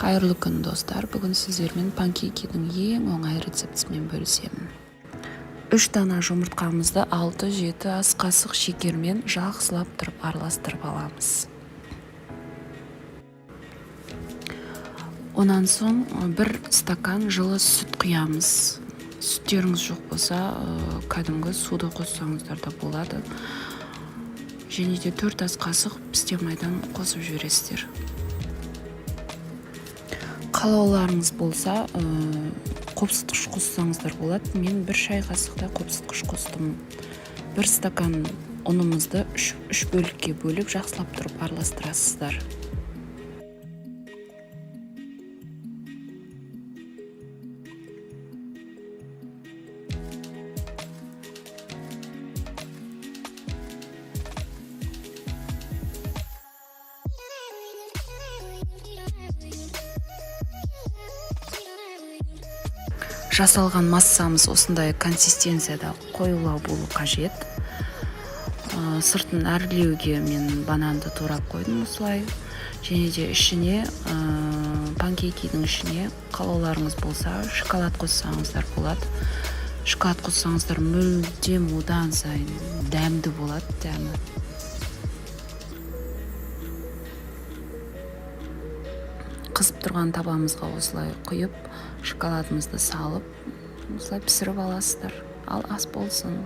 Қайырлы күн достар, бүгін сіздермен панкейкидің ең оңай рецептісімен бөлісемін. 3 дана жұмыртқамызды 6-7 ас қасық шекермен жақсылап тұрып араластырып аламыз. Онан соң 1 стакан жылы сүт құямыз. Сүттеріңіз жоқ болса, кәдімгі суды қоссаңыздар да болады. Және де 4 ас қасық пісте майдан қосып жібересіздер. Қалауларыңыз болса, қопсытқыш қоссаңыздар болады. Мен 1 шай қасықта қопсытқыш қостым. 1 стакан ұнымызды 3 бөлікке бөліп жақсылап тұрып араластырасыздар. Жасалған массамыз осындай консистенцияда қоюлау болу қажет. Сыртын әрлеуге мен бананды турап қойдым осылай. Және де ішіне, панкейкидің ішіне қалауларыңыз болса, шоколад қоссаңыздар болады. Шоколад қоссаңыздар мүлдем одан сайын дәмді болады, дәмі. Қызып тұрған табамызға осылай құйып, шоколадымызды салып, осылай пісіріп аласыздар. Ал ас болсын.